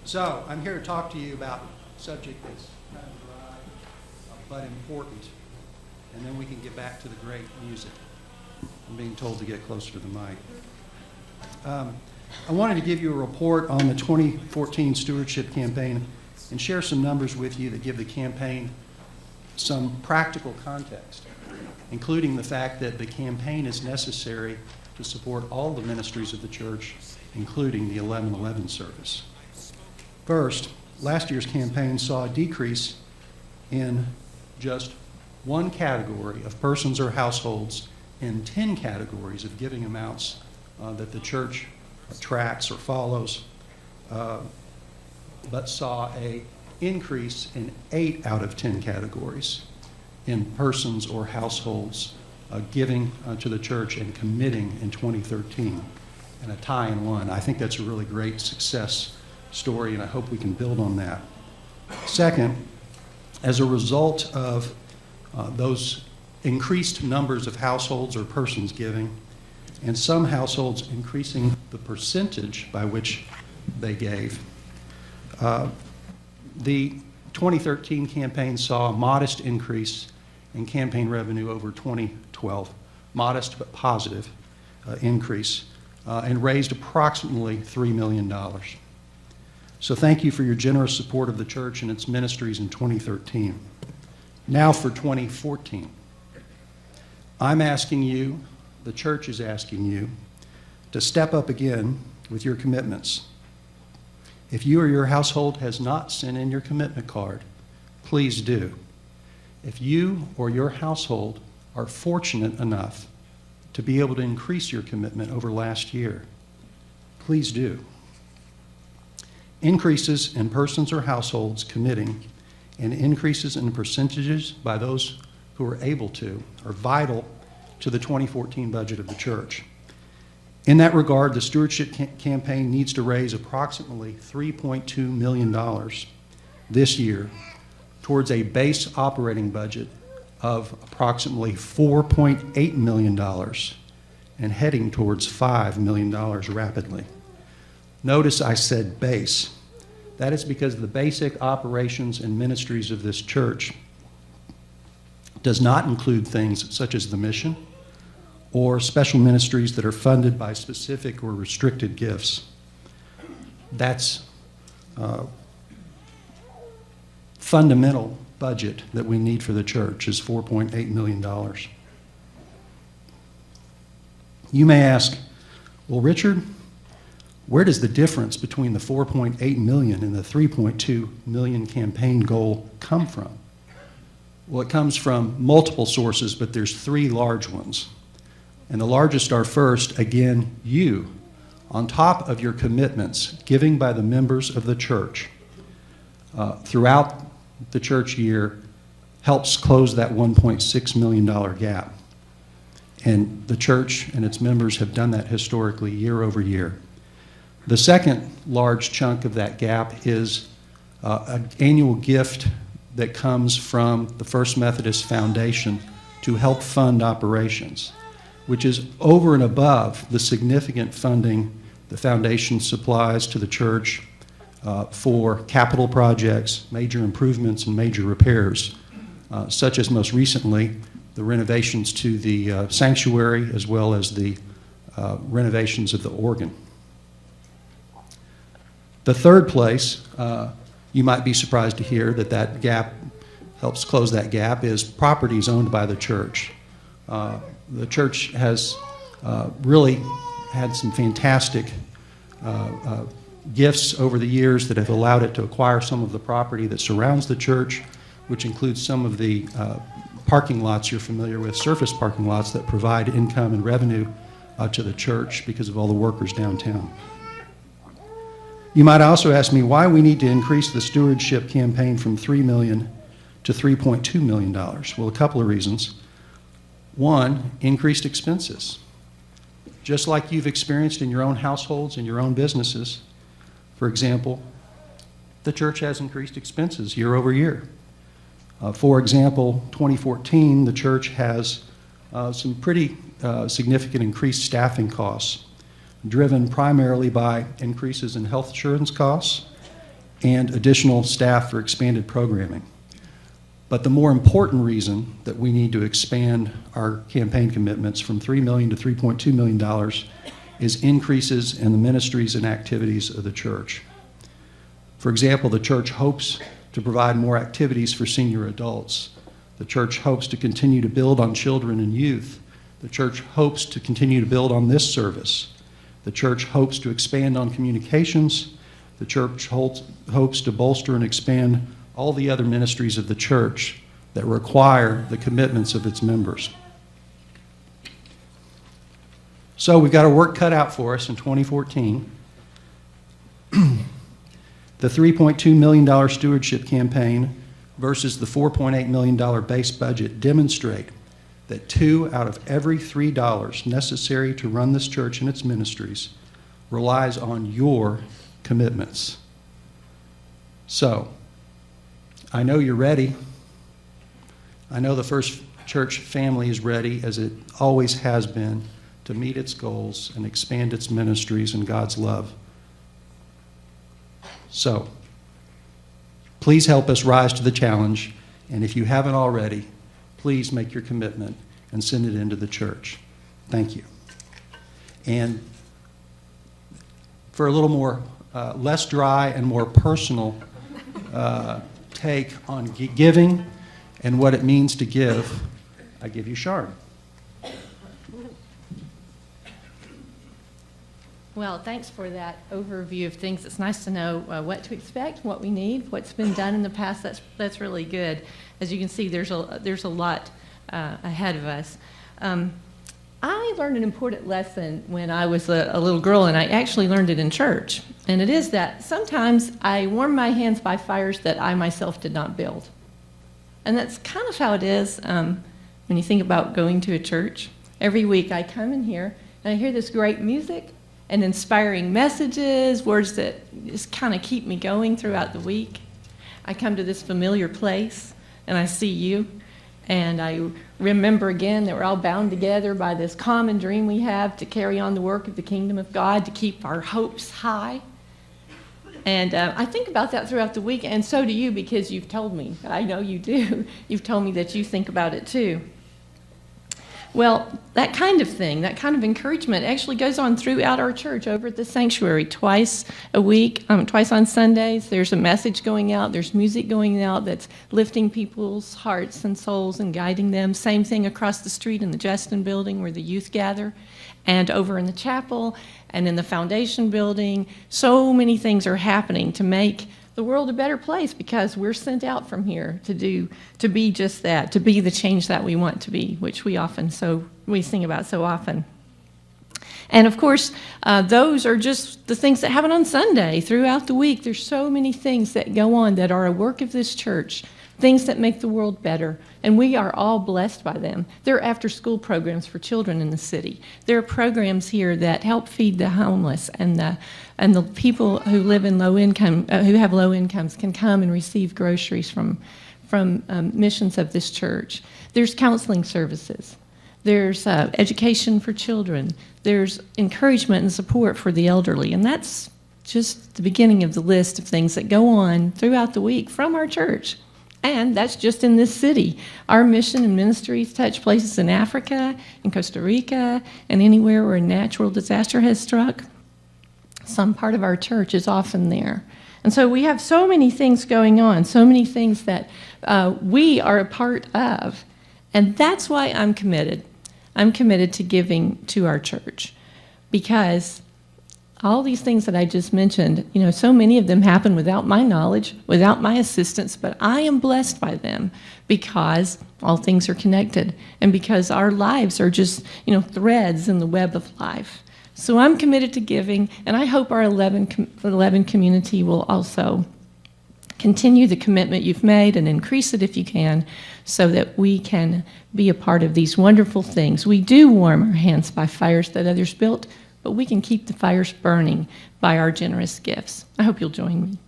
So I'm here to talk to you about a subject that's kind of dry, but important. And then we can get back to the great music. I'm being told to get closer to the mic. I wanted to give you a report on the 2014 Stewardship campaign and share some numbers with you that give the campaign some practical context, including the fact that the campaign is necessary to support all the ministries of the church, including the 11:11 service. First, last year's campaign saw a decrease in just one category of persons or households in 10 categories of giving amounts that the church tracks or follows, but saw an increase in 8 out of 10 categories in persons or households giving to the church and committing in 2013, and a tie in one. I think that's a really great success story, and I hope we can build on that. Second, as a result of those increased numbers of households or persons giving, and some households increasing the percentage by which they gave, the 2013 campaign saw a modest increase in campaign revenue over 2012, modest but positive increase, and raised approximately $3 million. So thank you for your generous support of the church and its ministries in 2013. Now for 2014. I'm asking you, the church is asking you, to step up again with your commitments. If you or your household has not sent in your commitment card, please do. If you or your household are fortunate enough to be able to increase your commitment over last year, please do. Increases in persons or households committing and increases in percentages by those who are able to are vital to the 2014 budget of the church. In that regard, the Stewardship campaign needs to raise approximately $3.2 million this year towards a base operating budget of approximately $4.8 million and heading towards $5 million rapidly. Notice I said base. That is because the basic operations and ministries of this church does not include things such as the mission or special ministries that are funded by specific or restricted gifts. That's fundamental budget that we need for the church is $4.8 million. You may ask, well, Richard, where does the difference between the 4.8 million and the 3.2 million campaign goal come from? Well, it comes from multiple sources, but there's 3 large ones. And the largest are first, again, you, on top of your commitments, giving by the members of the church throughout the church year helps close that $1.6 million gap. And the church and its members have done that historically year over year. The second large chunk of that gap is an annual gift that comes from the First Methodist Foundation to help fund operations, which is over and above the significant funding the foundation supplies to the church for capital projects, major improvements, and major repairs, such as most recently the renovations to the sanctuary as well as the renovations of the organ. The third place, you might be surprised to hear that gap helps close that gap, is properties owned by the church. The church has really had some fantastic gifts over the years that have allowed it to acquire some of the property that surrounds the church, which includes some of the parking lots you're familiar with, surface parking lots that provide income and revenue to the church because of all the workers downtown. You might also ask me why we need to increase the stewardship campaign from $3 million to $3.2 million. Well, a couple of reasons. One, increased expenses. Just like you've experienced in your own households and your own businesses, for example, the church has increased expenses year over year. For example, 2014, the church has some pretty significant increased staffing costs, driven primarily by increases in health insurance costs and additional staff for expanded programming. But the more important reason that we need to expand our campaign commitments from $3 million to $3.2 million is increases in the ministries and activities of the church. For example, the church hopes to provide more activities for senior adults. The church hopes to continue to build on children and youth. The church hopes to continue to build on this service. The church hopes to expand on communications. The church hopes to bolster and expand all the other ministries of the church that require the commitments of its members. So we've got our work cut out for us in 2014. The $3.2 million stewardship campaign versus the $4.8 million base budget demonstrate that 2 out of every $3 necessary to run this church and its ministries relies on your commitments. So, I know you're ready. I know the First Church family is ready, as it always has been, to meet its goals and expand its ministries in God's love. So, please help us rise to the challenge, and if you haven't already, please make your commitment and send it into the church. Thank you. And for a little more, less dry and more personal take on giving and what it means to give, I give you Chame. Well, thanks for that overview of things. It's nice to know what to expect, what we need, what's been done in the past. That's really good. As you can see, there's a lot ahead of us. I learned an important lesson when I was a little girl, and I actually learned it in church. And it is that sometimes I warm my hands by fires that I myself did not build. And that's kind of how it is when you think about going to a church. Every week I come in here and I hear this great music and inspiring messages, words that just kind of keep me going throughout the week. I come to this familiar place and I see you, and I remember again that we're all bound together by this common dream we have to carry on the work of the kingdom of God, to keep our hopes high. And I think about that throughout the week, and so do you, because you've told me. I know you do. You've told me that you think about it too. Well, that kind of thing, that kind of encouragement actually goes on throughout our church over at the sanctuary twice a week, twice on Sundays. There's a message going out. There's music going out that's lifting people's hearts and souls and guiding them. Same thing across the street in the Justin building where the youth gather, and over in the chapel and in the foundation building. So many things are happening to make the world a better place, because we're sent out from here to be just that, to be the change that we want to be, which we sing about so often. And of course, those are just the things that happen on Sunday. Throughout the week, there's so many things that go on that are a work of this church, things that make the world better, and we are all blessed by them. There are after-school programs for children in the city. There are programs here that help feed the homeless, and the people who live in low income, who have low incomes, can come and receive groceries from missions of this church. There's counseling services. There's education for children. There's encouragement and support for the elderly, and that's just the beginning of the list of things that go on throughout the week from our church. And that's just in this city. Our mission and ministries touch places in Africa, in Costa Rica, and anywhere where a natural disaster has struck. Some part of our church is often there. And so we have so many things going on, so many things that we are a part of. And that's why I'm committed. I'm committed to giving to our church, because all these things that I just mentioned, so many of them happen without my knowledge, without my assistance, but I am blessed by them because all things are connected and because our lives are just, threads in the web of life. So I'm committed to giving, and I hope our 11 community will also continue the commitment you've made and increase it if you can, so that we can be a part of these wonderful things. We do warm our hands by fires that others built, but we can keep the fires burning by our generous gifts. I hope you'll join me.